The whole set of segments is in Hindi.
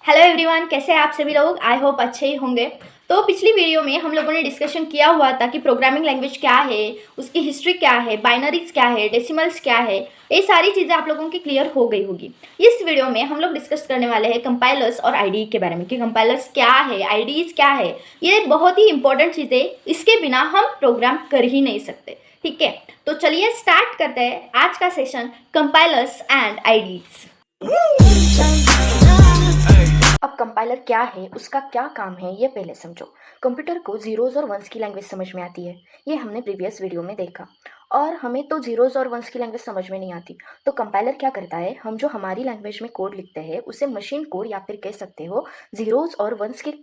हेलो एवरीवन, कैसे हैं आप सभी लोग। आई होप अच्छे ही होंगे। तो पिछली वीडियो में हम लोगों ने डिस्कशन किया हुआ था कि प्रोग्रामिंग लैंग्वेज क्या है, उसकी हिस्ट्री क्या है, बाइनरीज क्या है, डेसिमल्स क्या है। ये सारी चीज़ें आप लोगों की क्लियर हो गई होगी। इस वीडियो में हम लोग डिस्कस करने वाले हैं कंपाइलर्स और आईडी के बारे में कि कंपाइलर्स क्या है, आईडीज क्या है। ये बहुत ही इंपॉर्टेंट चीज़ें, इसके बिना हम प्रोग्राम कर ही नहीं सकते। ठीक है, तो चलिए स्टार्ट करते हैं आज का सेशन, कंपाइलर्स एंड आईडीज। अब कंपाइलर क्या है, उसका क्या काम है, ये पहले समझो। कंप्यूटर को जीरोज और वंस की लैंग्वेज समझ में आती है, ये हमने प्रीवियस वीडियो में देखा। और हमें तो जीरोज और वंस की लैंग्वेज समझ में नहीं आती, तो कंपाइलर क्या करता है, हम जो हमारी लैंग्वेज में कोड लिखते हैं उसे मशीन कोड या फिर कह सकते हो जीरोज और वंस के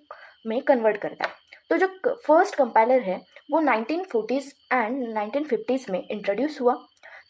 में कन्वर्ट करता है। तो जो फर्स्ट कंपाइलर है वो 1940s एंड 1950s में इंट्रोड्यूस हुआ।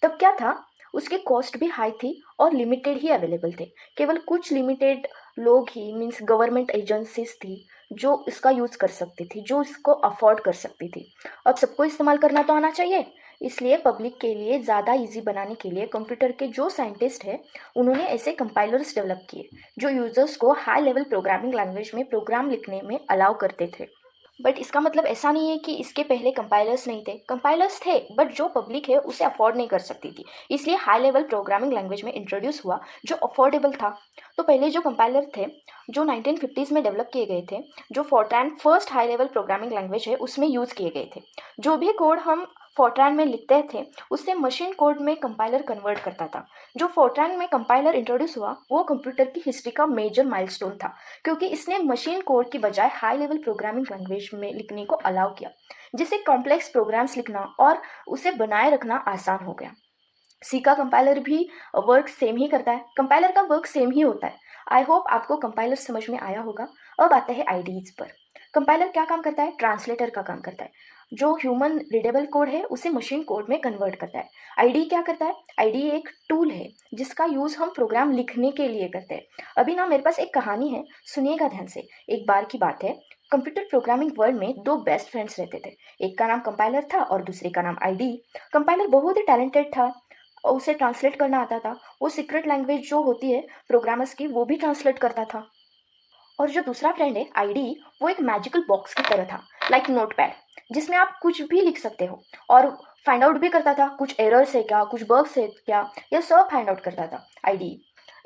तब क्या था, उसकी कॉस्ट भी हाई थी और लिमिटेड ही अवेलेबल थे। केवल कुछ लिमिटेड लोग ही, मीन्स गवर्नमेंट एजेंसीज थी जो इसका यूज़ कर सकती थी, जो इसको अफोर्ड कर सकती थी। अब सबको इस्तेमाल करना तो आना चाहिए, इसलिए पब्लिक के लिए ज़्यादा इजी बनाने के लिए कंप्यूटर के जो साइंटिस्ट हैं उन्होंने ऐसे कंपाइलर्स डेवलप किए जो यूजर्स को हाई लेवल प्रोग्रामिंग लैंग्वेज में प्रोग्राम लिखने में अलाउ करते थे। बट इसका मतलब ऐसा नहीं है कि इसके पहले कंपाइलर्स नहीं थे, कंपाइलर्स थे, बट जो पब्लिक है उसे अफोर्ड नहीं कर सकती थी, इसलिए हाई लेवल प्रोग्रामिंग लैंग्वेज में इंट्रोड्यूस हुआ जो अफोर्डेबल था। तो पहले जो कंपाइलर थे जो 1950s में डेवलप किए गए थे, जो Fortran first high level programming language है उसमें यूज़ किए गए थे। जो भी कोड हम फोर्ट्रान में लिखते थे उससे मशीन कोड में कंपाइलर कन्वर्ट करता था। जो फोर्ट्रान में कंपाइलर इंट्रोड्यूस हुआ वो कंप्यूटर की हिस्ट्री का मेजर माइलस्टोन था, क्योंकि इसने मशीन कोड की बजाय हाई लेवल प्रोग्रामिंग लैंग्वेज में लिखने को अलाउ किया, जिससे कॉम्प्लेक्स प्रोग्राम्स लिखना और उसे बनाए रखना आसान हो गया। सी का कंपाइलर भी वर्क सेम ही करता है, कंपाइलर का वर्क सेम ही होता है। आई होप आपको कंपाइलर समझ में आया होगा। अब आते हैं आईडीज पर। कंपाइलर क्या काम करता है, ट्रांसलेटर का काम करता है। जो ह्यूमन रीडेबल कोड है उसे मशीन कोड में कन्वर्ट करता है। आईडी क्या करता है, आईडी एक टूल है जिसका यूज़ हम प्रोग्राम लिखने के लिए करते हैं। अभी ना मेरे पास एक कहानी है, सुनिएगा ध्यान से। एक बार की बात है, कंप्यूटर प्रोग्रामिंग वर्ल्ड में दो बेस्ट फ्रेंड्स रहते थे। एक का नाम कंपाइलर था और दूसरे का नाम आईडी। कंपाइलर बहुत ही टैलेंटेड था और उसे ट्रांसलेट करना आता था। वो सीक्रेट लैंग्वेज जो होती है प्रोग्रामर्स की वो भी ट्रांसलेट करता था। और जो दूसरा फ्रेंड है आईडी, वो एक मैजिकल बॉक्स की तरह था, लाइक नोटपैड, जिसमें आप कुछ भी लिख सकते हो और फाइंड आउट भी करता था कुछ एरर्स है क्या, कुछ बग्स है क्या, यह सब फाइंड आउट करता था आईडी।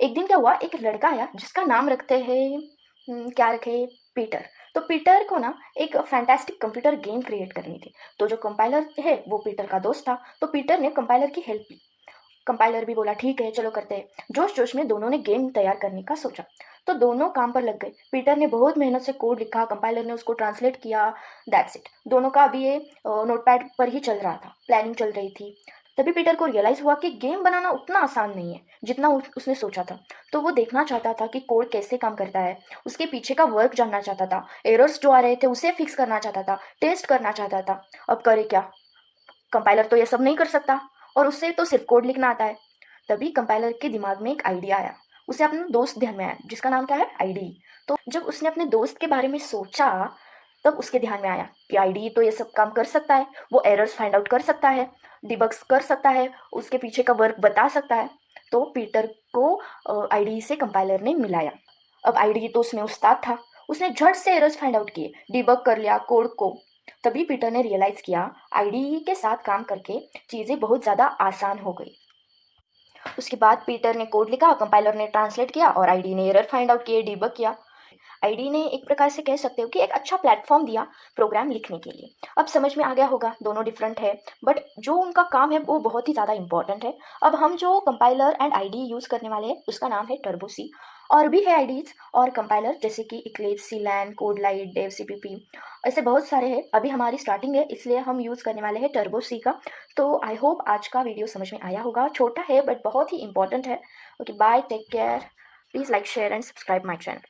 एक दिन क्या हुआ, एक लड़का आया जिसका नाम रखते हैं क्या रखे, पीटर। तो पीटर को ना एक फैंटास्टिक कंप्यूटर गेम क्रिएट करनी थी। तो जो कंपाइलर है वो पीटर का दोस्त था, तो पीटर ने कंपाइलर की हेल्प ली। कंपाइलर भी बोला ठीक है चलो करते हैं। जोश जोश में दोनों ने गेम तैयार करने का सोचा, तो दोनों काम पर लग गए। पीटर ने बहुत मेहनत से कोड लिखा, कंपाइलर ने उसको ट्रांसलेट किया। That's it. दोनों का अभी ये नोटपैड पर ही चल रहा था, प्लानिंग चल रही थी। तभी पीटर को रियलाइज हुआ कि गेम बनाना उतना आसान नहीं है जितना उसने सोचा था। तो वो देखना चाहता था कि कोड कैसे काम करता है, उसके पीछे का वर्क जानना चाहता था, एरर्स जो आ रहे थे उसे फिक्स करना चाहता था, टेस्ट करना चाहता था। अब करे क्या, कंपाइलर तो ये सब नहीं कर सकता और उससे तो सिर्फ कोड लिखना आता है। तभी कंपाइलर के दिमाग में एक आइडिया आया। उसे अपना दोस्त ध्यान में आया जिसका नाम क्या है, आईडी। तो जब उसने अपने दोस्त के बारे में सोचा तब उसके ध्यान में आया कि आईडी तो ये सब काम कर सकता है, वो एरर्स फाइंड आउट कर सकता है, डिबग्स कर सकता है, उसके पीछे का वर्क बता सकता है। तो पीटर को आईडी से कंपाइलर ने मिलाया। अब आईडी तो उसमें उस्ताद था, उसने झट से एरर्स फाइंड आउट किए, डिबग कर लिया कोड को। तभी पीटर ने रियलाइज़ किया आईडी के साथ काम करके चीज़ें बहुत ज़्यादा आसान हो गई। उसके बाद पीटर ने कोड लिखा, कंपाइलर ने ट्रांसलेट किया और आईडी ने एरर फाइंड आउट किए, डिबग किया। आईडी ने एक प्रकार से कह सकते हो कि एक अच्छा प्लेटफॉर्म दिया प्रोग्राम लिखने के लिए। अब समझ में आ गया होगा, दोनों डिफरेंट है बट जो उनका काम है वो बहुत ही ज़्यादा इंपॉर्टेंट है। अब हम जो कंपाइलर एंड आईडी यूज़ करने वाले हैं उसका नाम है टर्बो सी। और भी है आईडीज और कंपाइलर जैसे कि इक्लिप्स, सीलैन, कोडलाइट, डेव सीपीपी, ऐसे बहुत सारे हैं। अभी हमारी स्टार्टिंग है इसलिए हम यूज़ करने वाले हैं टर्बो सी का। तो आई होप आज का वीडियो समझ में आया होगा, छोटा है बट बहुत ही इंपॉर्टेंट है। Okay bye, take care, please like share and subscribe my channel.